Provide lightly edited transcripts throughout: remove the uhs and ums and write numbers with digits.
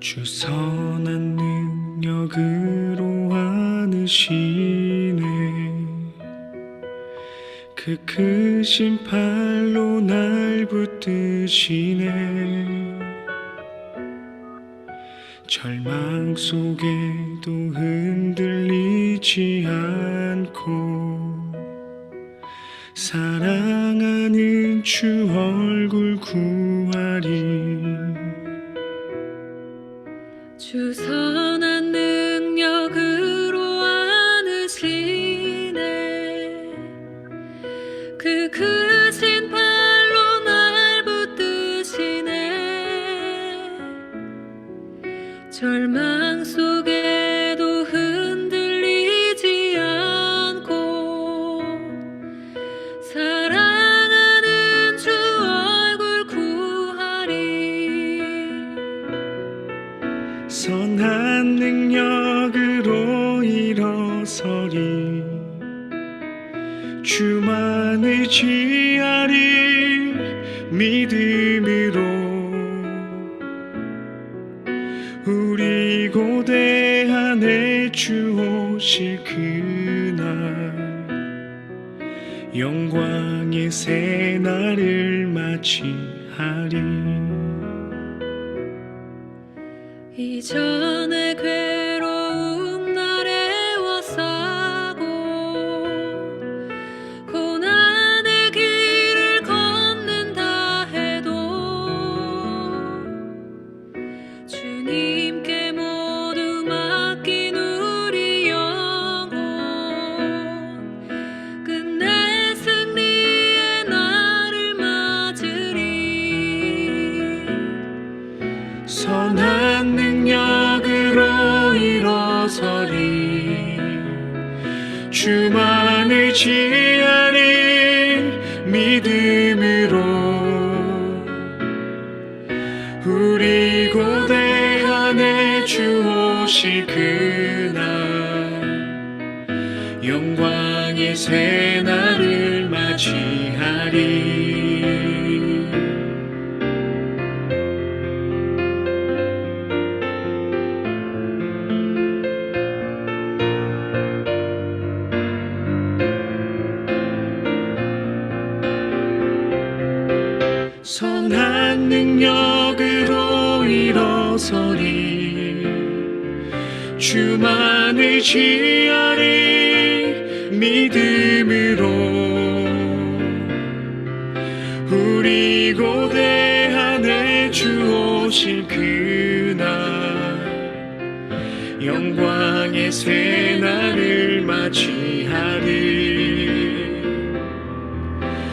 주 선한 능력으로 안으시네. 그 크신 팔로 날 붙드시네. 절망 속에도 흔들리지 않고 사랑하는 주 얼굴 구하리. 주 선한 능력으로 안으시네. 그 크신 팔로 날 붙드시네. 절망 속에도 흔들리지 않고 사랑하는 주 얼굴 구하리. 선한 능력으로 일어서리. 주만 의지하리. 믿음으로 우리 고대 안에 주 오실 그날 영광의 새날을 맞이하리. 이전의 괴로움 날에 와싸고 고난의 길을 걷는다 해도 주님께 모두 맡긴 우리 영혼 끝내 승리의 날을 맞으리. 선한 능력으로 일어서리. 주만 의지하리. 믿음으로 우리 고대 안에 주 오실 그날 영광의 새날을 맞이하리. 선한 능력으로 일어서리. 주만 의지하리. 믿음으로 우리 고대 안에 주 오실 그날 영광의 새날을 맞이하리.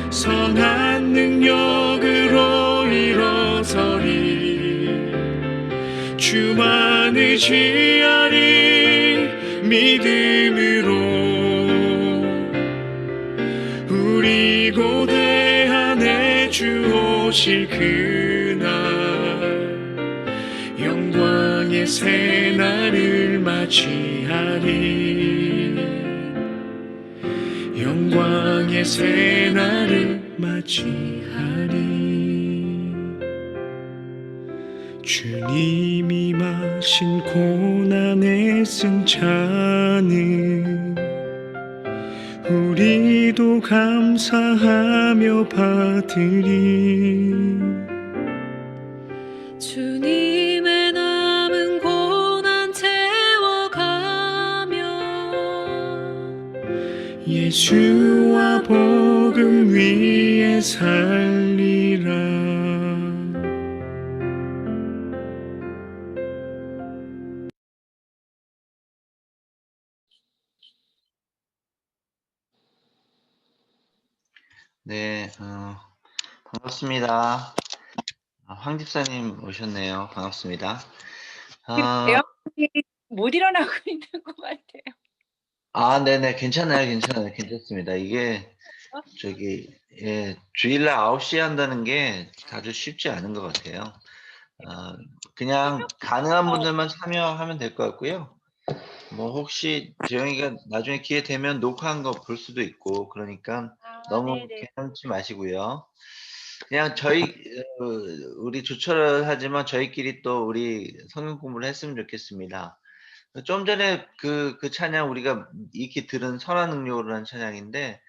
선한 능력으로 일어서리. 주만 의지하리. 믿음으로 우리 고대 안에 주 오실 그날 영광의 새날을 맞이하리. 영광의 새날을 맞이하리. 주님이 마신 고난의 쓴 잔을 우리도 감사하며 받으리. 주님의 남은 고난 채워가며 예수와 복음 위에 살리라. 네, 반갑습니다. 황 집사님 오셨네요. 반갑습니다. 대형이 못 일어나고 있는 것 같아요. 네네, 괜찮습니다. 이게, 주일날 9시에 한다는 게 다들 쉽지 않은 것 같아요. 그냥 가능한 분들만 참여하면 될 것 같고요. 뭐, 혹시 재영이가 나중에 기회 되면 녹화한 거 볼 수도 있고, 그러니까 너무 네네. 괜찮지 마시고요. 그냥 저희 우리 조촐을 하지만 저희끼리 또 우리 성경 공부를 했으면 좋겠습니다. 좀 전에 그 찬양 우리가 익히 들은 선한 능력으로라는 찬양인데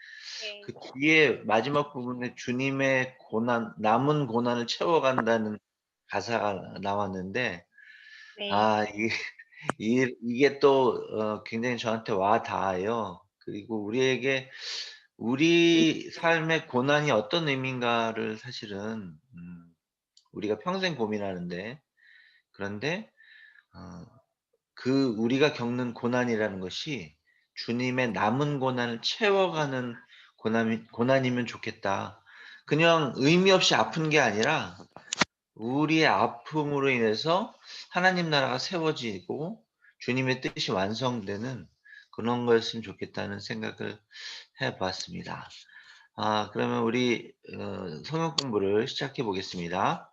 네. 그 뒤에 마지막 부분에 주님의 고난 남은 고난을 채워간다는 가사가 나왔는데 네. 아 이게 또 굉장히 저한테 와 닿아요. 그리고 우리에게 우리 삶의 고난이 어떤 의미인가를 사실은 우리가 평생 고민하는데 그런데 어 그 우리가 겪는 고난이라는 것이 주님의 남은 고난을 채워가는 고난이면 좋겠다. 그냥 의미 없이 아픈 게 아니라 우리의 아픔으로 인해서 하나님 나라가 세워지고 주님의 뜻이 완성되는 그런 거였으면 좋겠다는 생각을 해 보았습니다. 그러면 우리 성경 공부를 시작해 보겠습니다.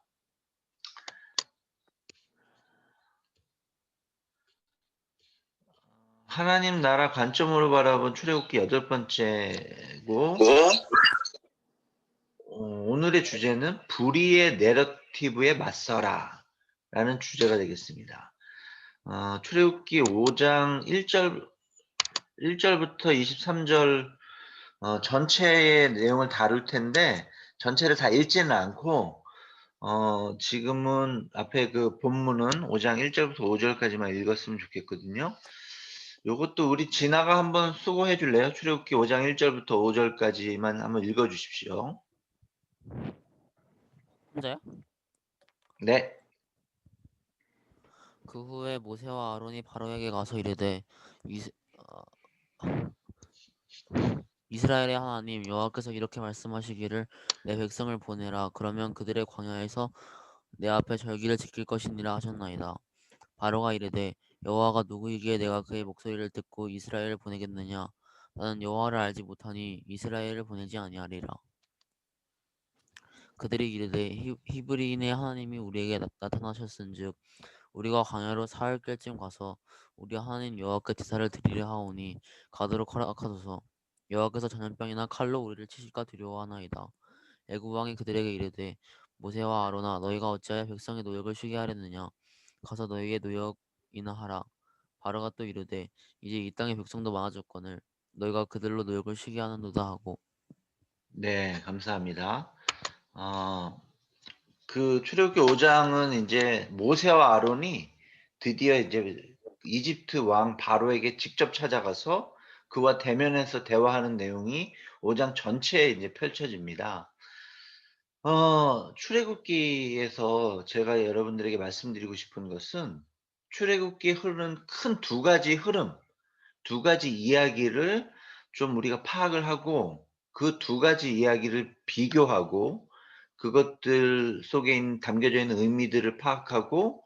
하나님 나라 관점으로 바라본 출애굽기 8번째고 오늘의 주제는 불의의 내러티브에 맞서라 라는 주제가 되겠습니다. 출애굽기 5장 1절부터 23절 전체의 내용을 다룰 텐데 전체를 다 읽지는 않고 지금은 앞에 그 본문은 5장 1절부터 5절까지만 읽었으면 좋겠거든요. 요것도 우리 진아가 한번 수고해 줄래요? 출애굽기 5장 1절부터 5절까지만 한번 읽어 주십시오. 혼자요? 네. 그 후에 모세와 아론이 바로에게 가서 이르되 이스라엘의 하나님 여호와께서 이렇게 말씀하시기를 내 백성을 보내라. 그러면 그들의 광야에서 내 앞에 절기를 지킬 것이니라 하셨나이다. 바로가 이르되 여호와가 누구이기에 내가 그의 목소리를 듣고 이스라엘을 보내겠느냐? 나는 여호와를 알지 못하니 이스라엘을 보내지 아니하리라. 그들이 이르되 히브리인의 하나님이 우리에게 나타나셨은즉 우리가 광야로 사흘길쯤 가서 우리 하나님 여호와께 제사를 드리려 하오니 가도록 허락하소서. 여호와께서 전염병이나 칼로 우리를 치실까 두려워하나이다. 애굽 왕이 그들에게 이르되 모세와 아로나 너희가 어찌하여 백성의 노역을 쉬게 하려느냐? 가서 너희의 노역이나 하라. 바로가 또 이르되 이제 이 땅의 백성도 많아졌거늘 너희가 그들로 노역을 쉬게 하는도다 하고. 네, 감사합니다. 그 출애굽기 5장은 이제 모세와 아론이 드디어 이제 이집트 왕 바로에게 직접 찾아가서 그와 대면해서 대화하는 내용이 5장 전체에 이제 펼쳐집니다. 출애굽기에서 제가 여러분들에게 말씀드리고 싶은 것은 출애굽기에 흐르는 큰 두 가지 흐름, 두 가지 이야기를 좀 우리가 파악을 하고 그 두 가지 이야기를 비교하고 그것들 속에 담겨져 있는 의미들을 파악하고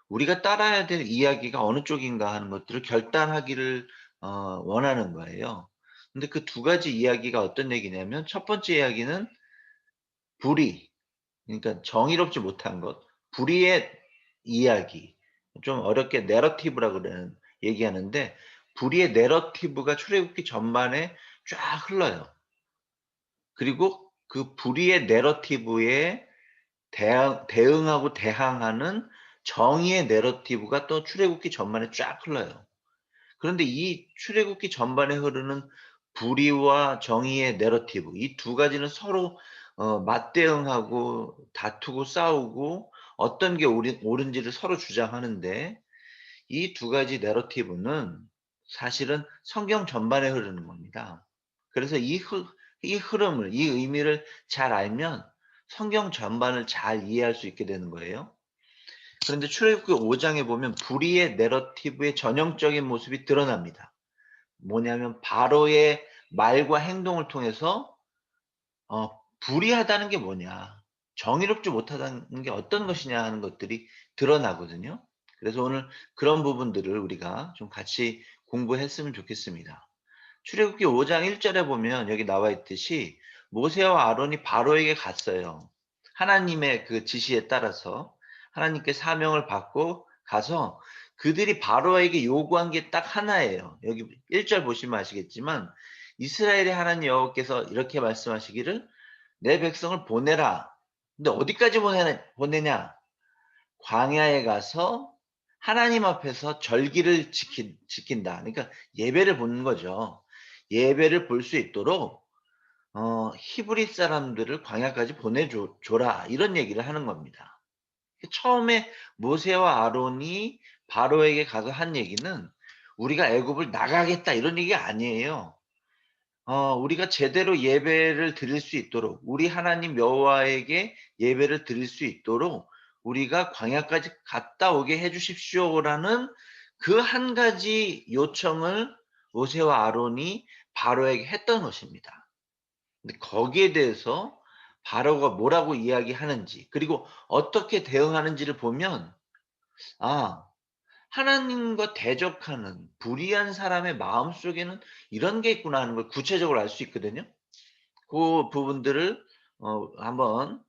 우리가 따라야 될 이야기가 어느 쪽인가 하는 것들을 결단하기를 원하는 거예요. 근데 그 두 가지 이야기가 어떤 얘기냐면 첫 번째 이야기는 불의, 그러니까 정의롭지 못한 것, 불의의 이야기, 좀 어렵게 내러티브라고 얘기하는데 불의의 내러티브가 출애굽기 전반에 쫙 흘러요. 그리고 그 불의의 내러티브에 대응하고 대항하는 정의의 내러티브가 또 출애굽기 전반에 쫙 흘러요. 그런데 이 출애굽기 전반에 흐르는 불의와 정의의 내러티브, 이 두 가지는 서로 맞대응하고 다투고 싸우고 어떤 게 옳은지를 서로 주장하는데 이 두 가지 내러티브는 사실은 성경 전반에 흐르는 겁니다. 그래서 이 흐름을, 이 의미를 잘 알면 성경 전반을 잘 이해할 수 있게 되는 거예요. 그런데 출애굽기 5장에 보면 불의의 내러티브의 전형적인 모습이 드러납니다. 뭐냐면 바로의 말과 행동을 통해서 불의하다는 게 뭐냐, 정의롭지 못하다는 게 어떤 것이냐 하는 것들이 드러나거든요. 그래서 오늘 그런 부분들을 우리가 좀 같이 공부했으면 좋겠습니다. 출애굽기 5장 1절에 보면 여기 나와 있듯이 모세와 아론이 바로에게 갔어요. 하나님의 그 지시에 따라서 하나님께 사명을 받고 가서 그들이 바로에게 요구한 게 딱 하나예요. 여기 1절 보시면 아시겠지만 이스라엘의 하나님 여호와께서 이렇게 말씀하시기를 내 백성을 보내라. 근데 어디까지 보내냐? 광야에 가서 하나님 앞에서 절기를 지킨다. 그러니까 예배를 보는 거죠. 예배를 볼 수 있도록 히브리 사람들을 광야까지 줘라. 이런 얘기를 하는 겁니다. 처음에 모세와 아론이 바로에게 가서 한 얘기는 우리가 애굽을 나가겠다 이런 얘기가 아니에요. 우리가 제대로 예배를 드릴 수 있도록 우리 하나님 여호와에게 예배를 드릴 수 있도록 우리가 광야까지 갔다 오게 해 주십시오라는 그 한 가지 요청을 모세와 아론이 바로에게 했던 것입니다. 근데 거기에 대해서 바로가 뭐라고 이야기하는지 그리고 어떻게 대응하는지를 보면 하나님과 대적하는 불의한 사람의 마음속에는 이런 게 있구나 하는 걸 구체적으로 알 수 있거든요. 그 부분들을 한번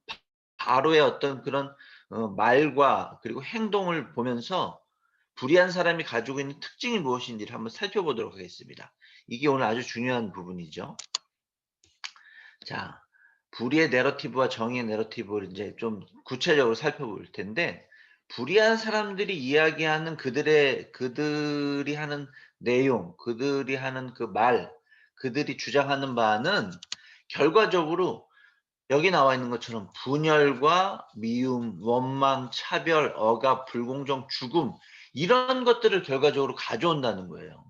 바로의 어떤 그런 말과 그리고 행동을 보면서 불의한 사람이 가지고 있는 특징이 무엇인지를 한번 살펴보도록 하겠습니다. 이게 오늘 아주 중요한 부분이죠. 자, 불의의 내러티브와 정의의 내러티브를 이제 좀 구체적으로 살펴볼 텐데 불의한 사람들이 이야기하는 그들이 하는 내용, 그들이 하는 그 말, 그들이 주장하는 바는 결과적으로 여기 나와 있는 것처럼 분열과 미움, 원망, 차별, 억압, 불공정, 죽음 이런 것들을 결과적으로 가져온다는 거예요.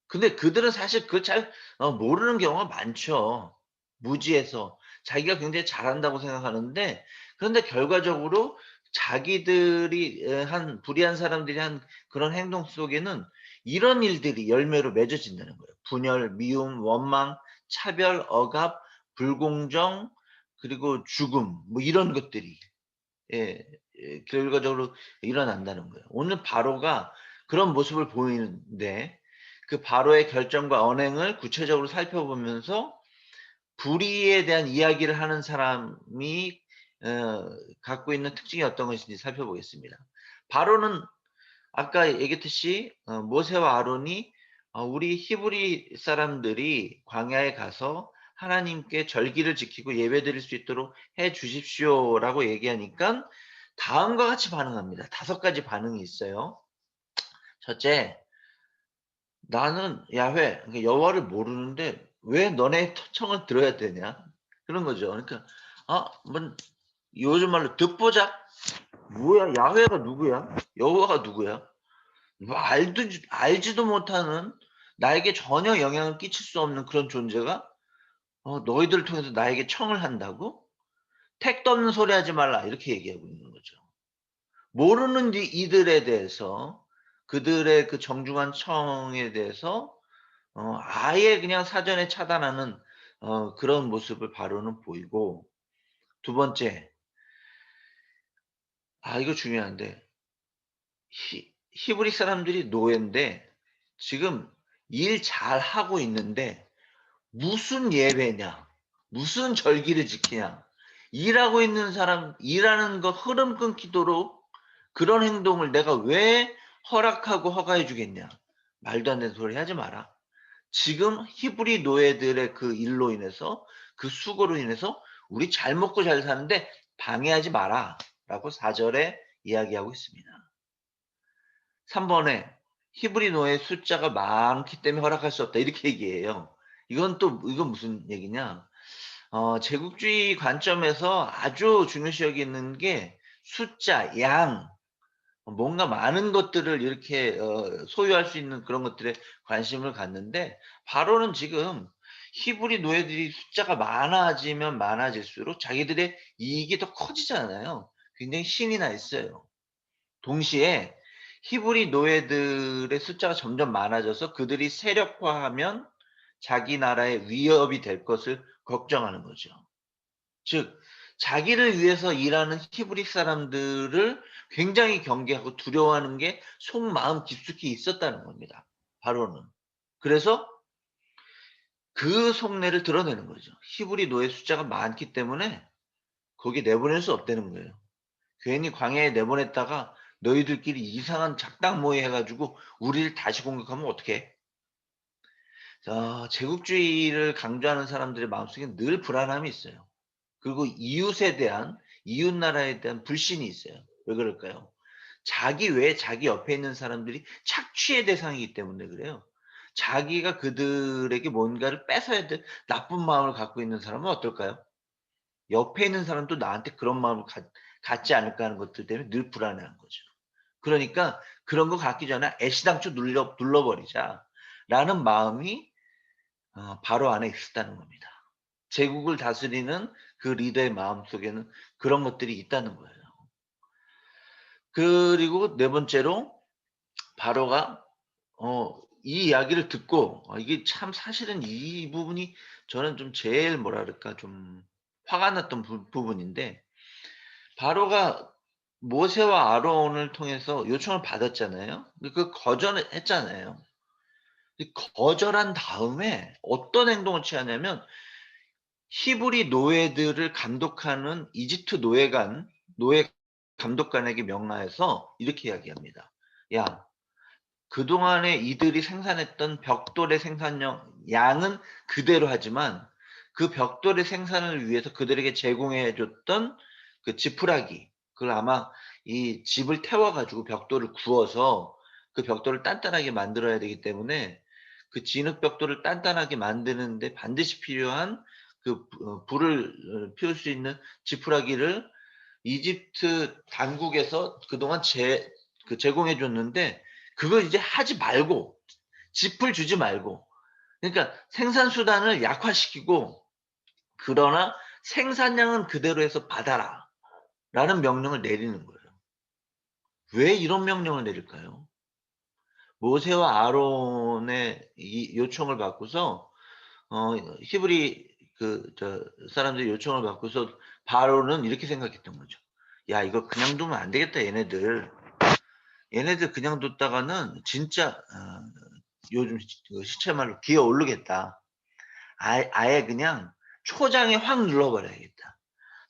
근데 그들은 사실 그걸 잘 모르는 경우가 많죠. 무지해서 자기가 굉장히 잘한다고 생각하는데 그런데 결과적으로 자기들이 한 불의한 사람들이 한 그런 행동 속에는 이런 일들이 열매로 맺어진다는 거예요. 분열, 미움, 원망, 차별, 억압, 불공정 그리고 죽음 뭐 이런 것들이 결과적으로 일어난다는 거예요. 오늘 바로가 그런 모습을 보이는데 그 바로의 결정과 언행을 구체적으로 살펴보면서 불의에 대한 이야기를 하는 사람이 갖고 있는 특징이 어떤 것인지 살펴보겠습니다. 바로는 아까 얘기했듯이 모세와 아론이 우리 히브리 사람들이 광야에 가서 하나님께 절기를 지키고 예배드릴 수 있도록 해 주십시오라고 얘기하니까 다음과 같이 반응합니다. 5가지 반응이 있어요. 첫째, 나는 야훼, 그러니까 여호와를 모르는데 왜 너네 청을 들어야 되냐? 그런 거죠. 그러니까 뭐 요즘 말로 듣보잡? 뭐야? 야훼가 누구야? 여호와가 누구야? 뭐 알지도 못하는 나에게 전혀 영향을 끼칠 수 없는 그런 존재가 너희들을 통해서 나에게 청을 한다고? 택도 없는 소리 하지 말라 이렇게 얘기하고 있는 거죠. 모르는 이들에 대해서 그들의 그 정중한 청에 대해서 아예 그냥 사전에 차단하는 그런 모습을 바로는 보이고 두 번째 이거 중요한데 히브리 사람들이 노예인데 지금 일 잘하고 있는데 무슨 예배냐 무슨 절기를 지키냐 일하고 있는 사람 일하는 거 흐름 끊기도록 그런 행동을 내가 왜 허락하고 허가해 주겠냐 말도 안 되는 소리 하지 마라. 지금 히브리 노예들의 그 일로 인해서 그 수고로 인해서 우리 잘 먹고 잘 사는데 방해하지 마라 라고 4절에 이야기하고 있습니다. 3번에 히브리 노예 숫자가 많기 때문에 허락할 수 없다 이렇게 얘기해요. 이건 무슨 얘기냐 제국주의 관점에서 아주 중요시 여기는 게 숫자, 양 뭔가 많은 것들을 이렇게 소유할 수 있는 그런 것들에 관심을 갖는데 바로는 지금 히브리 노예들이 숫자가 많아지면 많아질수록 자기들의 이익이 더 커지잖아요. 굉장히 신이 나 있어요. 동시에 히브리 노예들의 숫자가 점점 많아져서 그들이 세력화하면 자기 나라의 위협이 될 것을 걱정하는 거죠. 즉 자기를 위해서 일하는 히브리 사람들을 굉장히 경계하고 두려워하는 게 속마음 깊숙이 있었다는 겁니다. 바로는. 그래서 그 속내를 드러내는 거죠. 히브리 노예 숫자가 많기 때문에 거기 내보낼 수 없다는 거예요. 괜히 광야에 내보냈다가 너희들끼리 이상한 작당 모의 해가지고 우리를 다시 공격하면 어떡해? 제국주의를 강조하는 사람들의 마음속에 늘 불안함이 있어요. 그리고 이웃에 대한, 이웃 나라에 대한 불신이 있어요. 왜 그럴까요? 자기 외에 자기 옆에 있는 사람들이 착취의 대상이기 때문에 그래요. 자기가 그들에게 뭔가를 뺏어야 될 나쁜 마음을 갖고 있는 사람은 어떨까요? 옆에 있는 사람도 나한테 그런 마음을 갖지 않을까 하는 것들 때문에 늘 불안해하는 거죠. 그러니까 그런 거 갖기 전에 애시당초 눌러버리자라는 마음이 바로 안에 있었다는 겁니다. 제국을 다스리는 그 리더의 마음속에는 그런 것들이 있다는 거예요. 그리고 네 번째로 바로가 이 이야기를 듣고 이게 참 사실은 이 부분이 저는 좀 제일 뭐라 그럴까 좀 화가 났던 부분인데, 바로가 모세와 아론을 통해서 요청을 받았잖아요. 그 거절을 했잖아요. 거절한 다음에 어떤 행동을 취하냐면 히브리 노예들을 감독하는 이집트 노예 감독관에게 명하여서 이렇게 이야기합니다. 야, 그동안에 이들이 생산했던 벽돌의 생산량 양은 그대로 하지만 그 벽돌의 생산을 위해서 그들에게 제공해 줬던 그 지푸라기, 그걸 아마 이 집을 태워 가지고 벽돌을 구워서 그 벽돌을 단단하게 만들어야 되기 때문에 그 진흙 벽돌을 단단하게 만드는 데 반드시 필요한 그 불을 피울 수 있는 지푸라기를 이집트 당국에서 그동안 제공해 줬는데, 그걸 이제 하지 말고 짚을 주지 말고, 그러니까 생산 수단을 약화시키고 그러나 생산량은 그대로 해서 받아라라는 명령을 내리는 거예요. 왜 이런 명령을 내릴까요? 모세와 아론의 이 요청을 받고서 히브리 사람들이 요청을 받고서 바로는 이렇게 생각했던 거죠. 야, 이거 그냥 두면 안 되겠다. 얘네들 그냥 뒀다가는 진짜 요즘 시체 말로 기어 오르겠다. 아예 그냥 초장에 확 눌러버려야겠다.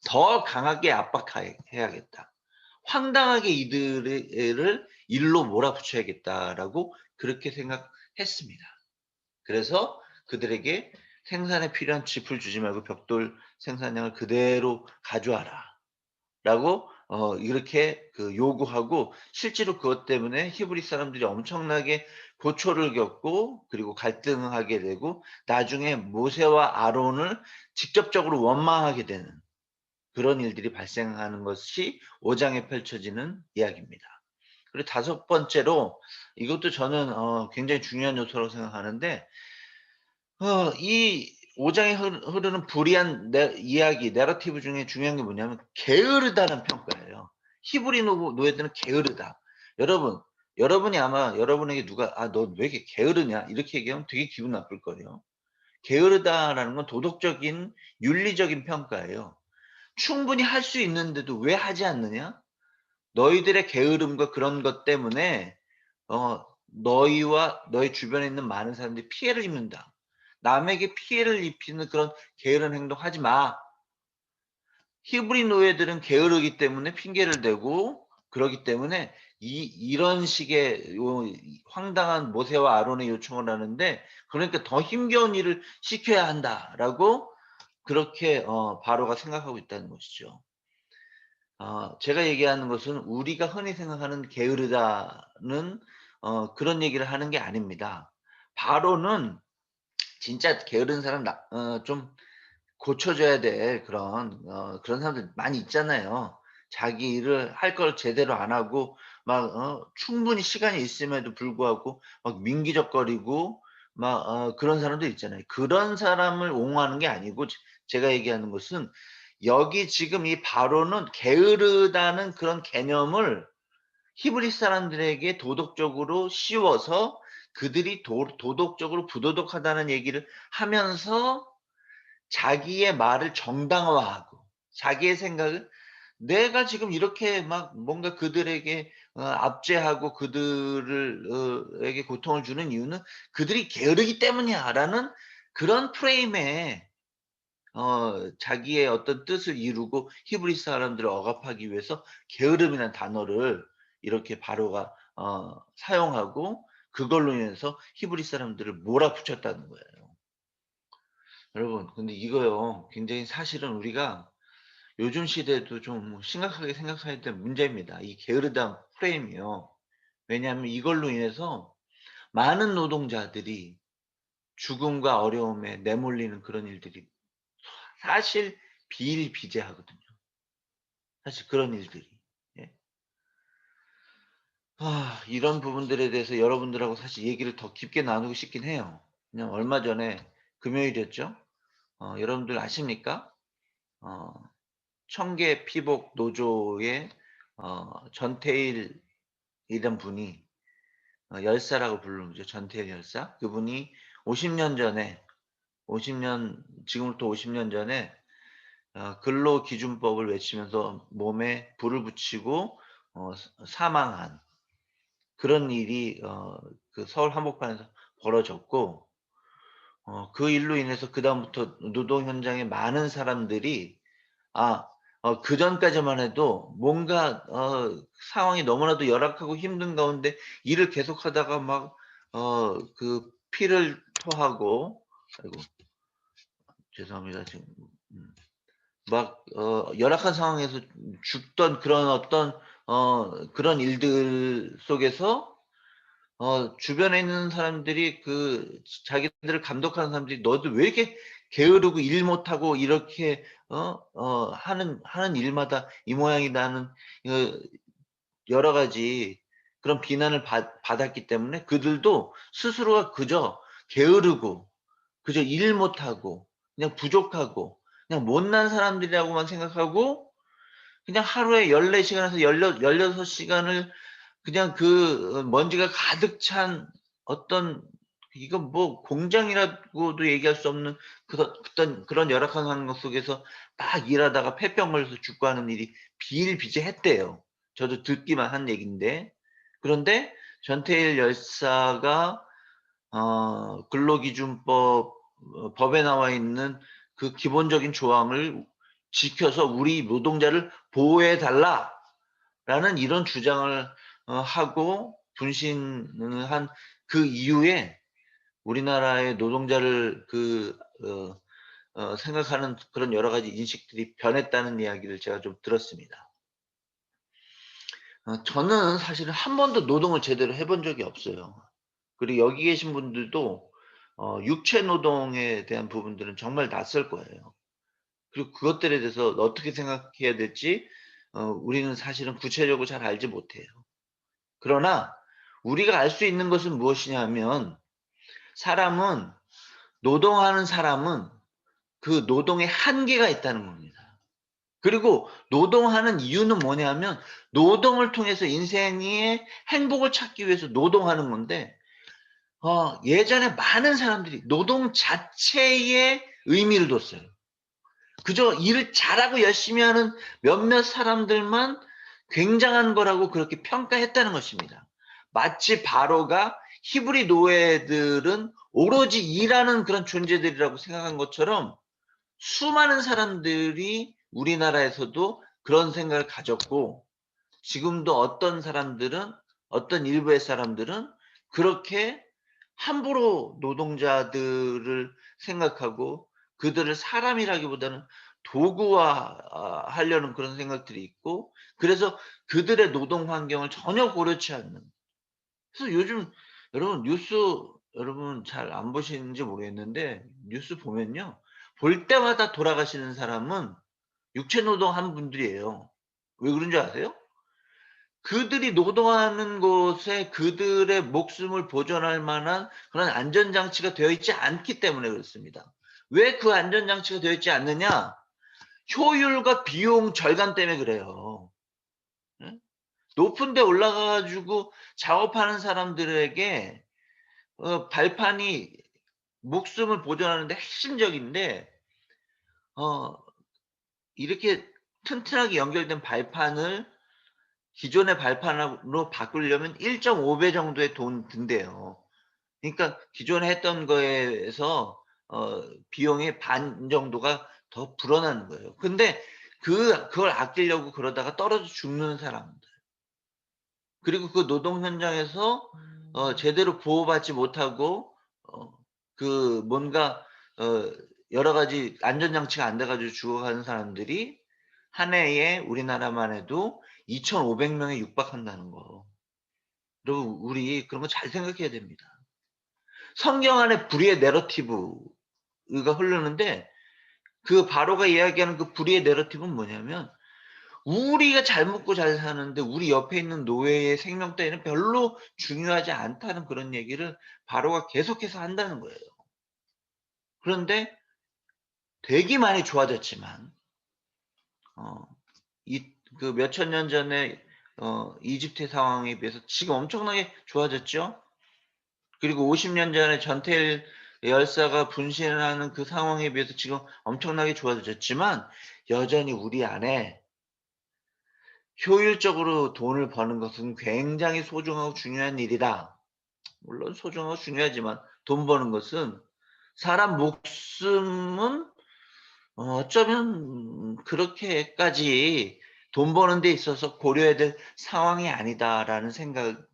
더 강하게 압박해야겠다. 황당하게 이들을 일로 몰아붙여야겠다라고 그렇게 생각했습니다. 그래서 그들에게 생산에 필요한 짚을 주지 말고 벽돌 생산량을 그대로 가져와라 라고 이렇게 요구하고, 실제로 그것 때문에 히브리 사람들이 엄청나게 고초를 겪고 그리고 갈등하게 되고 나중에 모세와 아론을 직접적으로 원망하게 되는 그런 일들이 발생하는 것이 5장에 펼쳐지는 이야기입니다. 그리고 다섯 번째로, 이것도 저는 굉장히 중요한 요소라고 생각하는데, 이 5장에 흐르는 불이한 이야기, 내러티브 중에 중요한 게 뭐냐면 게으르다는 평가예요. 히브리 노예들은 게으르다. 여러분이 아마 여러분에게 누가 너 왜 이렇게 게으르냐 이렇게 얘기하면 되게 기분 나쁠 거예요. 게으르다라는 건 도덕적인 윤리적인 평가예요. 충분히 할 수 있는데도 왜 하지 않느냐? 너희들의 게으름과 그런 것 때문에 너희와 너희 주변에 있는 많은 사람들이 피해를 입는다. 남에게 피해를 입히는 그런 게으른 행동 하지 마. 히브리 노예들은 게으르기 때문에 핑계를 대고 그러기 때문에 이런 식의 황당한 모세와 아론의 요청을 하는데, 그러니까 더 힘겨운 일을 시켜야 한다라고 그렇게 바로가 생각하고 있다는 것이죠. 제가 얘기하는 것은 우리가 흔히 생각하는 게으르다는 그런 얘기를 하는 게 아닙니다. 바로는 진짜 게으른 사람 좀 고쳐줘야 될 그런 사람들 많이 있잖아요. 자기 일을 할 걸 제대로 안 하고 막 충분히 시간이 있음에도 불구하고 막 민기적거리고 막 그런 사람들 있잖아요. 그런 사람을 옹호하는 게 아니고 제가 얘기하는 것은 여기 지금 이 바로는 게으르다는 그런 개념을 히브리 사람들에게 도덕적으로 씌워서 그들이 도덕적으로 부도덕하다는 얘기를 하면서 자기의 말을 정당화하고 자기의 생각을, 내가 지금 이렇게 막 뭔가 그들에게 압제하고 그들을 에게 고통을 주는 이유는 그들이 게으르기 때문이야라는 그런 프레임에 자기의 어떤 뜻을 이루고 히브리 사람들을 억압하기 위해서 게으름이라는 단어를 이렇게 바로가 사용하고 그걸로 인해서 히브리 사람들을 몰아붙였다는 거예요. 여러분, 근데 이거요, 굉장히 사실은 우리가 요즘 시대도 좀 심각하게 생각해야 될 문제입니다. 이 게으르다는 프레임이요. 왜냐하면 이걸로 인해서 많은 노동자들이 죽음과 어려움에 내몰리는 그런 일들이 사실 비일비재하거든요. 사실 그런 일들이. 예. 이런 부분들에 대해서 여러분들하고 사실 얘기를 더 깊게 나누고 싶긴 해요. 그냥 얼마 전에 금요일이었죠. 여러분들 아십니까? 어 청계 피복 노조의 전태일이란 분이 열사라고 부르죠. 전태일 열사. 그분이 50년 전에 50년 지금부터 50년 전에 근로기준법을 외치면서 몸에 불을 붙이고 사망한 그런 일이 그 서울 한복판에서 벌어졌고, 그 일로 인해서 그다음부터 노동 현장에 많은 사람들이 그전까지만 해도 뭔가 상황이 너무나도 열악하고 힘든 가운데 일을 계속하다가 막 그 피를 토하고, 아이고 죄송합니다. 지금 막 열악한 상황에서 죽던 그런 어떤 그런 일들 속에서 주변에 있는 사람들이 자기들을 감독하는 사람들이 "너희들 왜 이렇게 게으르고 일 못하고 이렇게 하는 일마다 이 모양이다."는 여러 가지 그런 비난을 받았기 때문에 그들도 스스로가 그저 게으르고 그저 일 못하고 그냥 부족하고 그냥 못난 사람들이라고만 생각하고 그냥 하루에 14시간에서 16시간을 그냥 먼지가 가득 찬 어떤, 이건 뭐 공장이라고도 얘기할 수 없는 어떤 그런 열악한 환경 속에서 막 일하다가 폐병 걸려서 죽고 하는 일이 비일비재했대요. 저도 듣기만 한 얘기인데. 그런데 전태일 열사가 근로기준법 법에 나와 있는 그 기본적인 조항을 지켜서 "우리 노동자를 보호해 달라."라는 이런 주장을 하고 분신을 한 그 이후에 우리나라의 노동자를 생각하는 그런 여러 가지 인식들이 변했다는 이야기를 제가 좀 들었습니다. 저는 사실은 한 번도 노동을 제대로 해본 적이 없어요. 그리고 여기 계신 분들도 육체 노동에 대한 부분들은 정말 낯설 거예요. 그리고 그것들에 대해서 어떻게 생각해야 될지 우리는 사실은 구체적으로 잘 알지 못해요. 그러나 우리가 알 수 있는 것은 무엇이냐 하면, 노동하는 사람은 그 노동에 한계가 있다는 겁니다. 그리고 노동하는 이유는 뭐냐면 노동을 통해서 인생의 행복을 찾기 위해서 노동하는 건데, 예전에 많은 사람들이 노동 자체에 의미를 뒀어요. 그저 일을 잘하고 열심히 하는 몇몇 사람들만 굉장한 거라고 그렇게 평가했다는 것입니다. 마치 바로가 히브리 노예들은 오로지 일하는 그런 존재들이라고 생각한 것처럼 수많은 사람들이 우리나라에서도 그런 생각을 가졌고, 지금도 어떤 일부의 사람들은 그렇게 함부로 노동자들을 생각하고 그들을 사람이라기보다는 도구화 하려는 그런 생각들이 있고, 그래서 그들의 노동 환경을 전혀 고려치 않는. 그래서 요즘 여러분 뉴스, 여러분 잘 안 보시는지 모르겠는데 뉴스 보면요, 볼 때마다 돌아가시는 사람은 육체 노동하는 분들이에요. 왜 그런 줄 아세요? 그들이 노동하는 곳에 그들의 목숨을 보존할 만한 그런 안전장치가 되어 있지 않기 때문에 그렇습니다. 왜 그 안전장치가 되어 있지 않느냐? 효율과 비용 절감 때문에 그래요. 예? 높은 데 올라가 가지고 작업하는 사람들에게 발판이 목숨을 보존하는 데 핵심적인데, 어 이렇게 튼튼하게 연결된 발판을 기존의 발판으로 바꾸려면 1.5배 정도의 돈 든대요. 그러니까 기존에 했던 거에서 비용의 반 정도가 더 불어나는 거예요. 근데 그걸 아끼려고 그러다가 떨어져 죽는 사람들, 그리고 그 노동 현장에서 제대로 보호받지 못하고 뭔가 어 여러 가지 안전 장치가 안 돼 가지고 죽어가는 사람들이 한 해에 우리나라만 해도 2,500명에 육박한다는 거. 여러분 우리 그런 거 잘 생각해야 됩니다. 성경 안에 불의의 내러티브가 흐르는데 그 바로가 이야기하는 그 불의의 내러티브는 뭐냐면 우리가 잘 먹고 잘 사는데 우리 옆에 있는 노예의 생명 따위는 별로 중요하지 않다는 그런 얘기를 바로가 계속해서 한다는 거예요. 그런데 되게 많이 좋아졌지만 그 몇천 년 전에 이집트의 상황에 비해서 지금 엄청나게 좋아졌죠. 그리고 50년 전에 전태일 열사가 분신하는 그 상황에 비해서 지금 엄청나게 좋아졌지만 여전히 우리 안에 효율적으로 돈을 버는 것은 굉장히 소중하고 중요한 일이다. 물론 소중하고 중요하지만 돈 버는 것은 사람 목숨은 어쩌면 그렇게까지 돈 버는 데 있어서 고려해야 될 상황이 아니다라는 생각을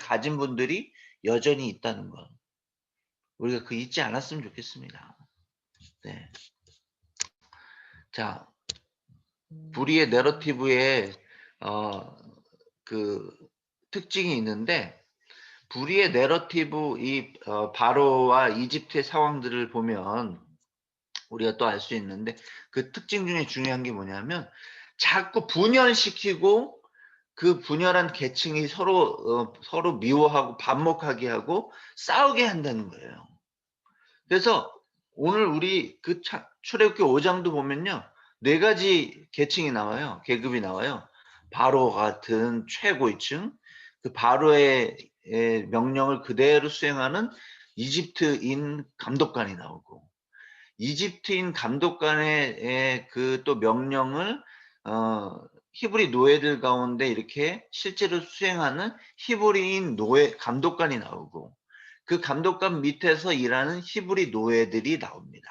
가진 분들이 여전히 있다는 것. 우리가 그 잊지 않았으면 좋겠습니다. 네. 자, 불의의 내러티브의 그 특징이 있는데 불의의 내러티브 이 바로와 이집트의 상황들을 보면 우리가 또 알 수 있는데 그 특징 중에 중요한 게 뭐냐면 자꾸 분열시키고 그 분열한 계층이 서로 미워하고 반목하게 하고 싸우게 한다는 거예요. 그래서 오늘 우리 그 출애굽기 5장도 보면요. 4가지 계층이 나와요. 계급이 나와요. 바로 같은 최고위층, 그 바로의 명령을 그대로 수행하는 이집트인 감독관이 나오고 이집트인 감독관의 그 또 명령을 히브리 노예들 가운데 이렇게 실제로 수행하는 히브리인 노예 감독관이 나오고 그 감독관 밑에서 일하는 히브리 노예들이 나옵니다.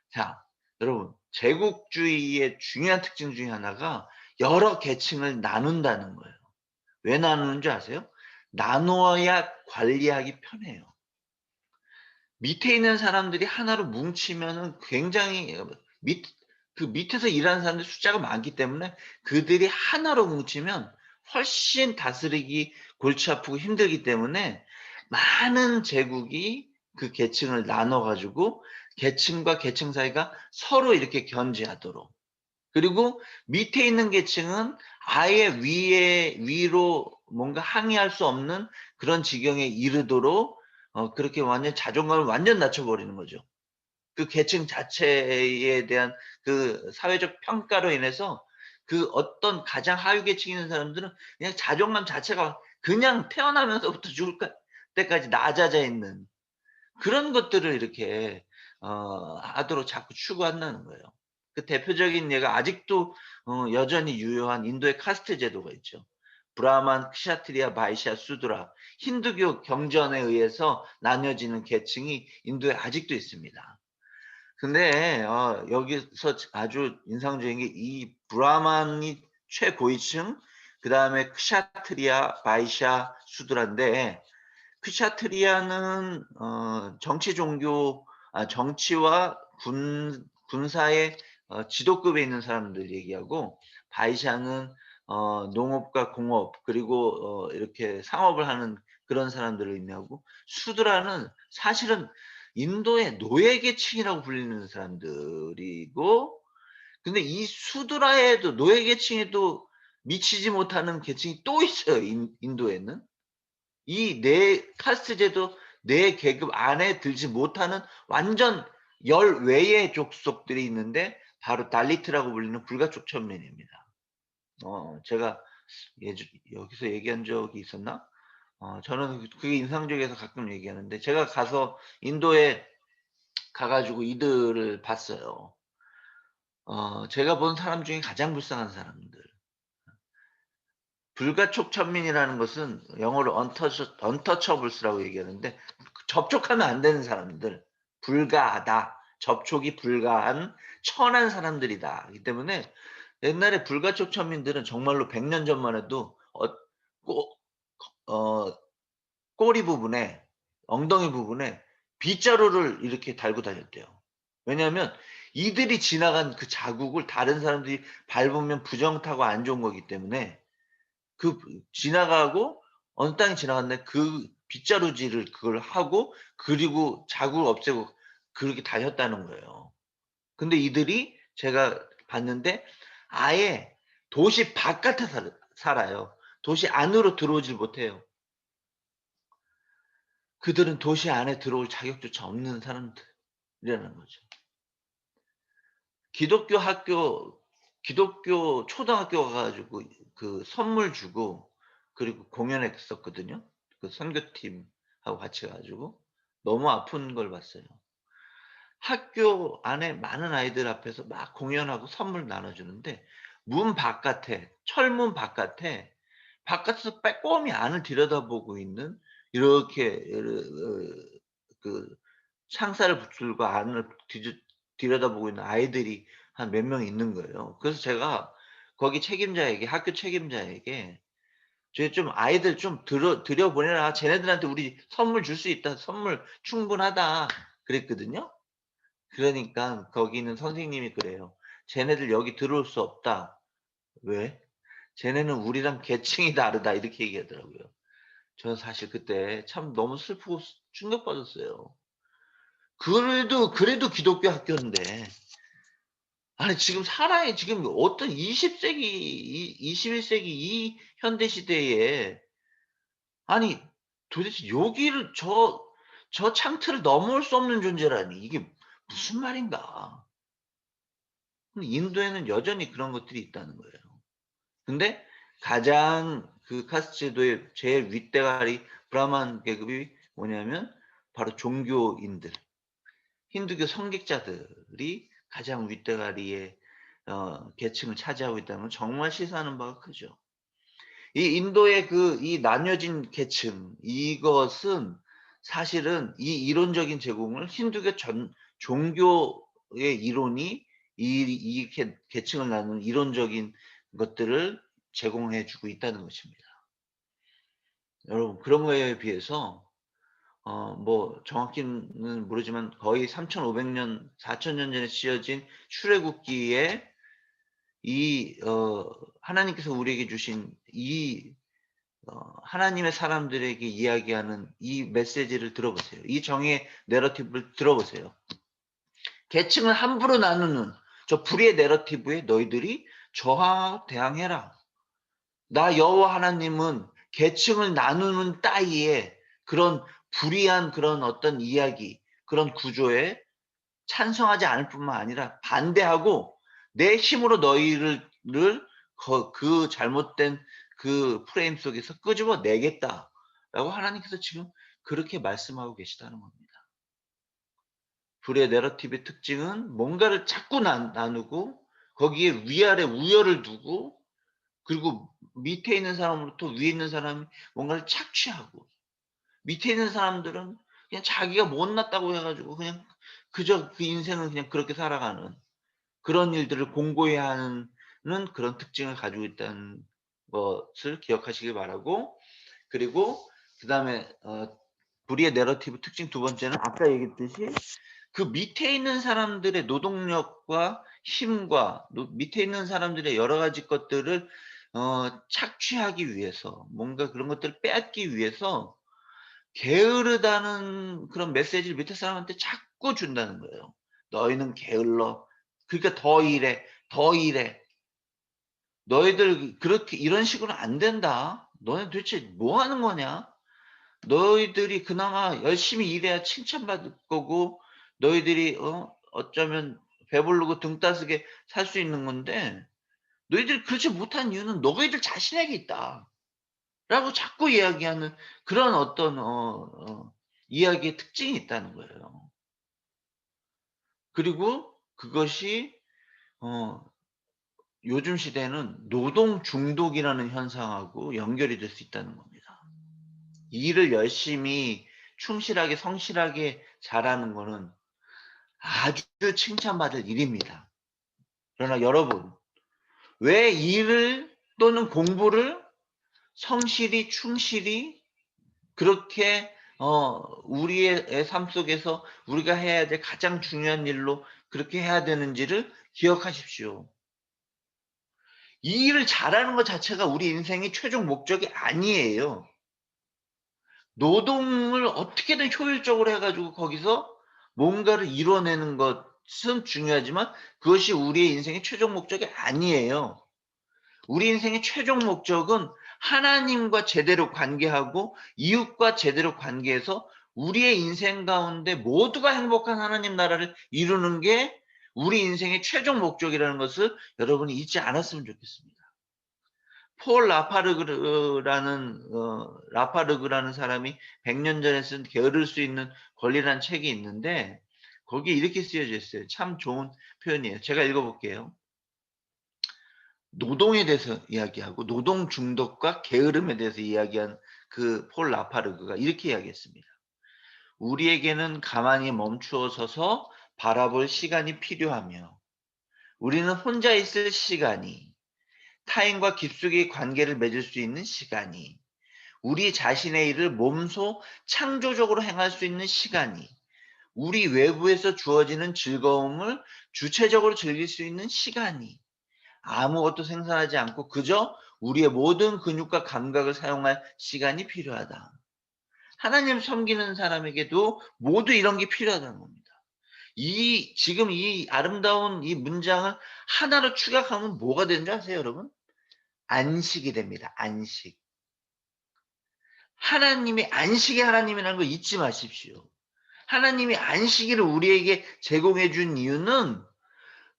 자, 여러분 제국주의의 중요한 특징 중에 하나가 여러 계층을 나눈다는 거예요. 왜 나누는 줄 아세요? 나누어야 관리하기 편해요. 밑에 있는 사람들이 하나로 뭉치면은 굉장히 그 밑에서 일하는 사람들 숫자가 많기 때문에 그들이 하나로 뭉치면 훨씬 다스리기 골치 아프고 힘들기 때문에 많은 제국이 그 계층을 나눠 가지고 계층과 계층 사이가 서로 이렇게 견제하도록 그리고 밑에 있는 계층은 아예 위로 뭔가 항의할 수 없는 그런 지경에 이르도록 그렇게 완전 자존감을 완전 낮춰버리는 거죠. 그 계층 자체에 대한 그 사회적 평가로 인해서 그 어떤 가장 하위 계층에 있는 사람들은 그냥 자존감 자체가 그냥 태어나면서부터 죽을 때까지 낮아져 있는 그런 것들을 이렇게 하도록 자꾸 추구한다는 거예요. 그 대표적인 예가 아직도 여전히 유효한 인도의 카스트 제도가 있죠. 브라만, kshatriya, 바이샤, 수드라 힌두교 경전에 의해서 나뉘어지는 계층이 인도에 아직도 있습니다. 근데 여기서 아주 인상적인 게 이 브라만이 최고위층, 그 다음에 kshatriya, 바이샤, 수드라인데 kshatriya는 정치 종교, 정치와 군사의 지도급에 있는 사람들 얘기하고 바이샤는 농업과 공업 그리고 이렇게 상업을 하는 그런 사람들을 의미하고 수드라는 사실은 인도의 노예 계층이라고 불리는 사람들이고 근데 이 수드라에도 노예 계층에도 미치지 못하는 계층이 또 있어요. 인도에는. 이 네 카스트 제도 네 계급 안에 들지 못하는 완전 열외의 족속들이 있는데 바로 달리트라고 불리는 불가촉 천민입니다. 제가 여기서 얘기한 적이 있었나? 저는 그게 인상적이어서 가끔 얘기하는데 제가 가서 인도에 가가지고 이들을 봤어요. 제가 본 사람 중에 가장 불쌍한 사람들. 불가촉 천민이라는 것은 영어로 untouchables라고 얘기하는데 접촉하면 안 되는 사람들, 불가하다, 접촉이 불가한 천한 사람들이다. 그렇기 때문에 옛날에 불가촉 천민들은 정말로 100년 전만 해도 꼬리 부분에 엉덩이 부분에 빗자루를 이렇게 달고 다녔대요. 왜냐하면 이들이 지나간 그 자국을 다른 사람들이 밟으면 부정타고 안 좋은 거기 때문에 그 지나가고 어느 땅이 지나갔는데 그 빗자루질을 그걸 하고 그리고 자국을 없애고 그렇게 다녔다는 거예요. 근데 이들이 제가 봤는데 아예 도시 바깥에 살아요. 도시 안으로 들어오질 못해요. 그들은 도시 안에 들어올 자격조차 없는 사람들이라는 거죠. 기독교 초등학교 가 가지고 그 선물 주고 그리고 공연했었거든요. 그 선교팀하고 같이 가 가지고 너무 아픈 걸 봤어요. 학교 안에 많은 아이들 앞에서 막 공연하고 선물 나눠 주는데 문 바깥에 철문 바깥에서 빼꼼히 안을 들여다보고 있는 이렇게 그 창살을 붙들고 안을 들여다보고 있는 아이들이 한 몇 명 있는 거예요. 그래서 제가 거기 책임자에게 학교 책임자에게 "쟤 좀 아이들 좀 들여보내라. 쟤네들한테 우리 선물 줄 수 있다. 선물 충분하다." 그랬거든요. 그러니까 거기 있는 선생님이 그래요. "쟤네들 여기 들어올 수 없다." "왜?" "쟤네는 우리랑 계층이 다르다." 이렇게 얘기하더라고요. 저는 사실 그때 참 너무 슬프고 충격받았어요. 그래도 기독교 학교인데 아니 지금 사람이 지금 어떤 20 세기 21 세기 이 현대 시대에 아니 도대체 여기를 저 창틀을 넘어올 수 없는 존재라니 이게 무슨 말인가. 근데 인도에는 여전히 그런 것들이 있다는 거예요. 근데 가장 그 카스트 제도의 제일 윗대가리 브라만 계급이 뭐냐면 바로 종교인들, 힌두교 성직자들이 가장 윗대가리의 계층을 차지하고 있다는 건 정말 시사하는 바가 크죠. 이 인도의 이 나뉘어진 계층 이것은 사실은 이 이론적인 제공을 힌두교 전 종교의 이론이 이 계층을 나누는 이론적인 것들을 제공해 주고 있다는 것입니다. 여러분 그런 거에 비해서 뭐 정확히는 모르지만 거의 3,500년 4,000년 전에 씌어진 출애굽기에 하나님께서 우리에게 주신 하나님의 사람들에게 이야기하는 이 메시지를 들어보세요. 이 정의의 내러티브를 들어보세요. 계층을 함부로 나누는 저 불의의 내러티브에 너희들이 대항해라. 나 여호와 하나님은 계층을 나누는 따위에 그런 불의한 그런 어떤 이야기, 그런 구조에 찬성하지 않을 뿐만 아니라 반대하고 내 힘으로 너희를 그 잘못된 그 프레임 속에서 끄집어 내겠다라고 하나님께서 지금 그렇게 말씀하고 계시다는 겁니다. 불의 내러티브의 특징은 뭔가를 자꾸 나누고 거기에 위아래 우열을 두고 그리고 밑에 있는 사람으로부터 위에 있는 사람이 뭔가를 착취하고 밑에 있는 사람들은 그냥 자기가 못났다고 해 가지고 그냥 그저 그 인생을 그냥 그렇게 살아가는 그런 일들을 공고히 하는 그런 특징을 가지고 있다는 것을 기억하시길 바라고 그리고 그다음에 불의의 내러티브 특징 두 번째는 아까 얘기했듯이 그 밑에 있는 사람들의 노동력과 힘과 밑에 있는 사람들의 여러 가지 것들을 착취하기 위해서 뭔가 그런 것들을 빼앗기 위해서 게으르다는 그런 메시지를 밑에 사람한테 자꾸 준다는 거예요. 너희는 게을러. 그러니까 더 일해. 더 일해. 너희들 그렇게 이런 식으로 안 된다. 너네 도대체 뭐 하는 거냐? 너희들이 그나마 열심히 일해야 칭찬받을 거고 너희들이 어쩌면 배부르고 등 따스게 살 수 있는 건데 너희들이 그렇지 못한 이유는 너희들 자신에게 있다. 라고 자꾸 이야기하는 그런 어떤 이야기의 특징이 있다는 거예요. 그리고 그것이 요즘 시대에는 노동 중독이라는 현상하고 연결이 될 수 있다는 겁니다. 일을 열심히 충실하게 성실하게 잘하는 거는 아주 칭찬받을 일입니다. 그러나 여러분 왜 일을 또는 공부를 성실히 충실히 그렇게 우리의 삶 속에서 우리가 해야 될 가장 중요한 일로 그렇게 해야 되는지를 기억하십시오. 이 일을 잘하는 것 자체가 우리 인생의 최종 목적이 아니에요. 노동을 어떻게든 효율적으로 해가지고 거기서 뭔가를 이뤄내는 것은 중요하지만 그것이 우리의 인생의 최종 목적이 아니에요. 우리 인생의 최종 목적은 하나님과 제대로 관계하고 이웃과 제대로 관계해서 우리의 인생 가운데 모두가 행복한 하나님 나라를 이루는 게 우리 인생의 최종 목적이라는 것을 여러분이 잊지 않았으면 좋겠습니다. 폴 라파르그라는 사람이 100년 전에 쓴 게으를 수 있는 권리라는 책이 있는데 거기에 이렇게 쓰여져 있어요. 참 좋은 표현이에요. 제가 읽어볼게요. 노동에 대해서 이야기하고 노동 중독과 게으름에 대해서 이야기한 그 폴 라파르그가 이렇게 이야기했습니다. 우리에게는 가만히 멈추어 서서 바라볼 시간이 필요하며 우리는 혼자 있을 시간이, 타인과 깊숙이 관계를 맺을 수 있는 시간이, 우리 자신의 일을 몸소 창조적으로 행할 수 있는 시간이, 우리 외부에서 주어지는 즐거움을 주체적으로 즐길 수 있는 시간이, 아무것도 생산하지 않고 그저 우리의 모든 근육과 감각을 사용할 시간이 필요하다. 하나님 섬기는 사람에게도 모두 이런 게 필요하다는 겁니다. 지금 이 아름다운 이 문장을 하나로 축약하면 뭐가 되는 줄 아세요, 여러분? 안식이 됩니다. 안식. 하나님이 안식의 하나님이라는 거 잊지 마십시오. 하나님이 안식일을 우리에게 제공해 준 이유는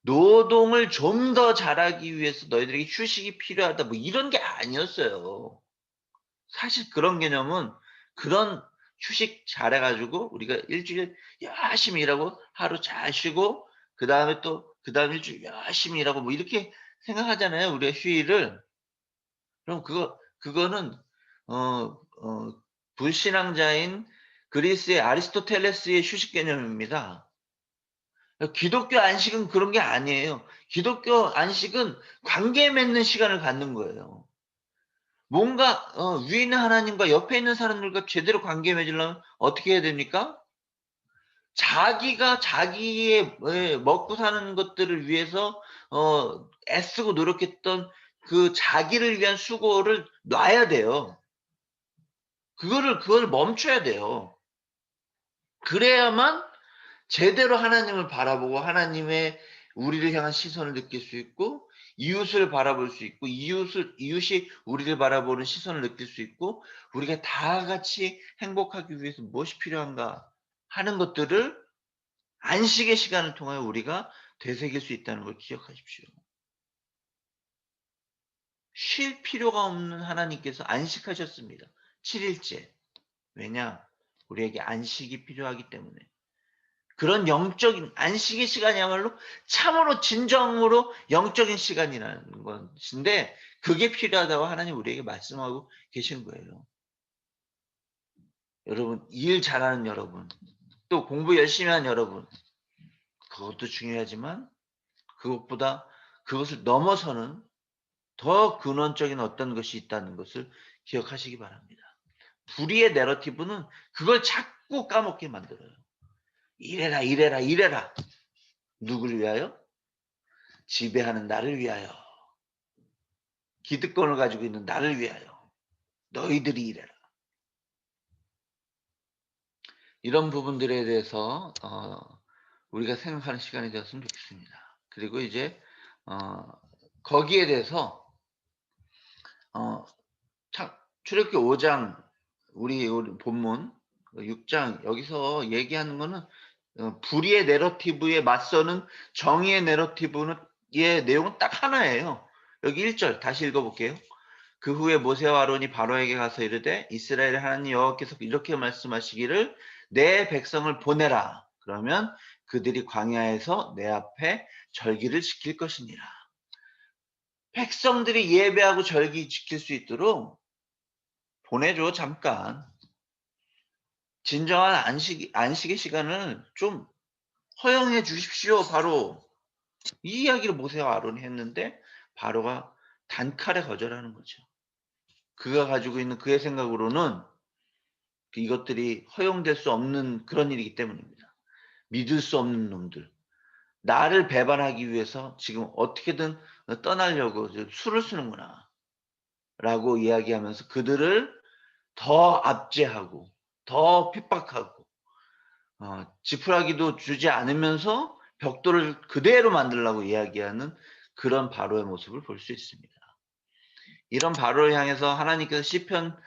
노동을 좀 더 잘하기 위해서 너희들에게 휴식이 필요하다 뭐 이런 게 아니었어요. 사실 그런 개념은 그런 휴식 잘해가지고 우리가 일주일 열심히 일하고 하루 잘 쉬고 그 다음에 또 그 다음 일주일 열심히 일하고 뭐 이렇게 생각하잖아요. 우리가 휴일을. 그럼 그거는 불신앙자인 그리스의 아리스토텔레스의 휴식 개념입니다. 기독교 안식은 그런 게 아니에요. 기독교 안식은 관계 맺는 시간을 갖는 거예요. 뭔가 위에 있는 하나님과 옆에 있는 사람들과 제대로 관계 맺으려면 어떻게 해야 됩니까? 자기가 자기의 먹고 사는 것들을 위해서 애쓰고 노력했던 그 자기를 위한 수고를 놔야 돼요. 그걸 멈춰야 돼요. 그래야만 제대로 하나님을 바라보고 하나님의 우리를 향한 시선을 느낄 수 있고 이웃을 바라볼 수 있고 이웃이 우리를 바라보는 시선을 느낄 수 있고 우리가 다 같이 행복하기 위해서 무엇이 필요한가 하는 것들을 안식의 시간을 통하여 우리가 되새길 수 있다는 걸 기억하십시오. 쉴 필요가 없는 하나님께서 안식하셨습니다. 7일째. 왜냐? 우리에게 안식이 필요하기 때문에. 그런 영적인 안식의 시간이야말로 참으로 진정으로 영적인 시간이라는 것인데 그게 필요하다고 하나님 우리에게 말씀하고 계신 거예요. 여러분, 일 잘하는 여러분, 또 공부 열심히 하는 여러분, 그것도 중요하지만 그것보다 그것을 넘어서는 더 근원적인 어떤 것이 있다는 것을 기억하시기 바랍니다. 불의의 내러티브는 그걸 자꾸 까먹게 만들어요. 이래라 이래라 이래라. 누구를 위하여? 지배하는 나를 위하여. 기득권을 가지고 있는 나를 위하여. 너희들이 이래라. 이런 부분들에 대해서 우리가 생각하는 시간이 되었으면 좋겠습니다. 그리고 이제 거기에 대해서 출애굽기 5장 우리 본문 6장 여기서 얘기하는 거는 불의의 내러티브에 맞서는 정의의 내러티브의 내용은 딱 하나예요. 여기 1절 다시 읽어볼게요. 그 후에 모세와 아론이 바로에게 가서 이르되 이스라엘의 하나님 여호와께서 이렇게 말씀하시기를 내 백성을 보내라. 그러면 그들이 광야에서 내 앞에 절기를 지킬 것이니라. 백성들이 예배하고 절기 지킬 수 있도록 보내줘 잠깐. 진정한 안식의 시간을 좀 허용해 주십시오. 바로 이 이야기를 모세와 아론이 했는데 바로가 단칼에 거절하는 거죠. 그가 가지고 있는 그의 생각으로는 이것들이 허용될 수 없는 그런 일이기 때문입니다. 믿을 수 없는 놈들. 나를 배반하기 위해서 지금 어떻게든 떠나려고 수를 쓰는구나 라고 이야기하면서 그들을 더 압제하고 더 핍박하고 지푸라기도 주지 않으면서 벽돌을 그대로 만들려고 이야기하는 그런 바로의 모습을 볼 수 있습니다. 이런 바로를 향해서 하나님께서 시편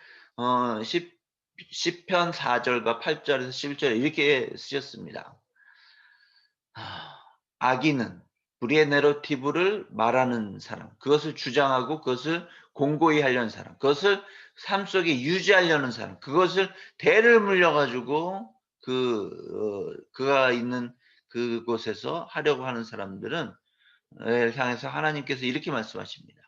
4절과 8절에서 11절에 이렇게 쓰셨습니다. 악인은 불의의 내러티브를 말하는 사람, 그것을 주장하고 그것을 공고히 하려는 사람, 그것을 삶 속에 유지하려는 사람, 그것을 대를 물려가지고 그가 있는 그곳에서 하려고 하는 사람들은 향해서 하나님께서 이렇게 말씀하십니다.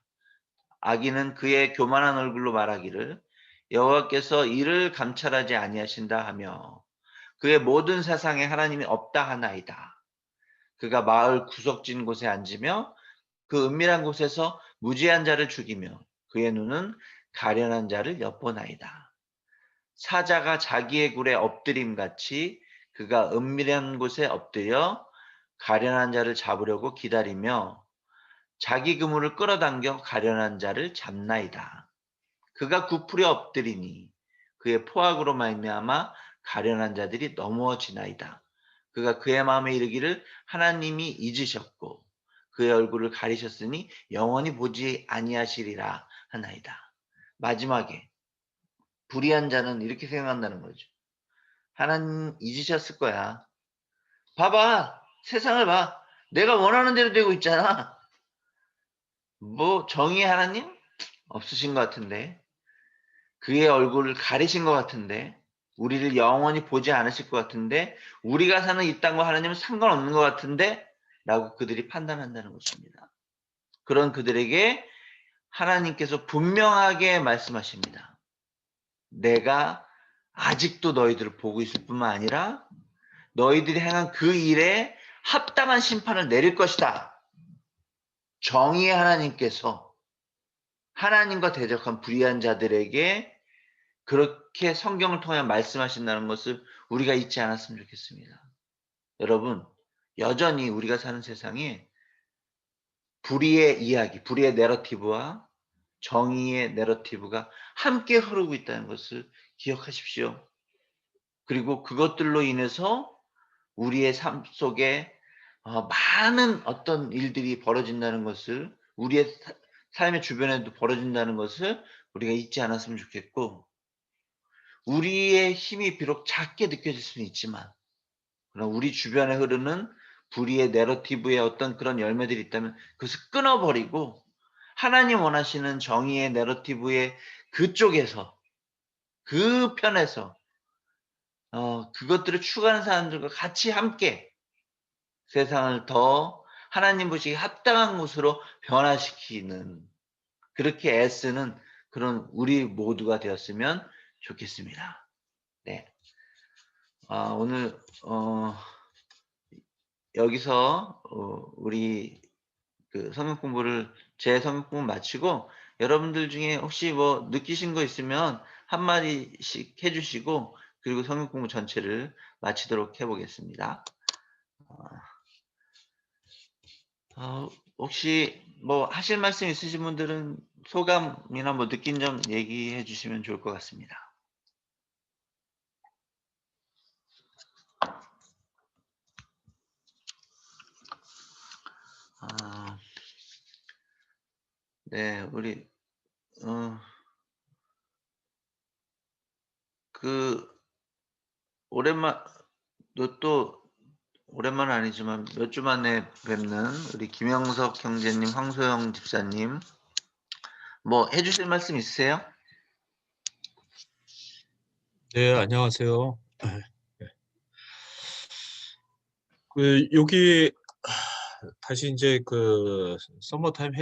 악인은 그의 교만한 얼굴로 말하기를 여호와께서 이를 감찰하지 아니하신다 하며 그의 모든 세상에 하나님이 없다 하나이다. 그가 마을 구석진 곳에 앉으며 그 은밀한 곳에서 무지한 자를 죽이며 그의 눈은 가련한 자를 엿보나이다. 사자가 자기의 굴에 엎드림같이 그가 은밀한 곳에 엎드려 가련한 자를 잡으려고 기다리며 자기 그물을 끌어당겨 가련한 자를 잡나이다. 그가 구풀에 엎드리니 그의 포악으로 말미암아 가련한 자들이 넘어지나이다. 그가 그의 마음에 이르기를 하나님이 잊으셨고 그의 얼굴을 가리셨으니 영원히 보지 아니하시리라 하나이다. 마지막에 불의한 자는 이렇게 생각한다는 거죠. 하나님 잊으셨을 거야. 봐봐, 세상을 봐. 내가 원하는 대로 되고 있잖아. 뭐 정의의 하나님? 없으신 것 같은데. 그의 얼굴을 가리신 것 같은데. 우리를 영원히 보지 않으실 것 같은데. 우리가 사는 이 땅과 하나님은 상관없는 것 같은데 라고 그들이 판단한다는 것입니다. 그런 그들에게 하나님께서 분명하게 말씀하십니다. 내가 아직도 너희들을 보고 있을 뿐만 아니라 너희들이 행한 그 일에 합당한 심판을 내릴 것이다. 정의의 하나님께서 하나님과 대적한 불의한 자들에게 그렇게 성경을 통해 말씀하신다는 것을 우리가 잊지 않았으면 좋겠습니다. 여러분, 여전히 우리가 사는 세상에 불의의 이야기, 불의의 내러티브와 정의의 내러티브가 함께 흐르고 있다는 것을 기억하십시오. 그리고 그것들로 인해서 우리의 삶 속에 많은 어떤 일들이 벌어진다는 것을 우리의 삶의 주변에도 벌어진다는 것을 우리가 잊지 않았으면 좋겠고 우리의 힘이 비록 작게 느껴질 수는 있지만 그럼 우리 주변에 흐르는 불의의 내러티브의 어떤 그런 열매들이 있다면 그것을 끊어버리고 하나님 원하시는 정의의 내러티브의 그쪽에서 그 편에서 그것들을 추구하는 사람들과 같이 함께 세상을 더 하나님 보시기에 합당한 곳으로 변화시키는 그렇게 애쓰는 그런 우리 모두가 되었으면 좋겠습니다. 네. 오늘 여기서 우리 그 성경 공부를 제 성경 공부 마치고 여러분들 중에 혹시 뭐 느끼신 거 있으면 한마디씩 해주시고 그리고 성경 공부 전체를 마치도록 해보겠습니다. 혹시 뭐 하실 말씀 있으신 분들은 소감이나 뭐 느낀 점 얘기해 주시면 좋을 것 같습니다. 네, 우리 오랜만은 아니지만 몇 주 만에 뵙는 우리 김영석 형제님, 황소영 집사님, 뭐 해주실 말씀 있으세요? 네, 안녕하세요. 여기 다시 이제 그 서머타임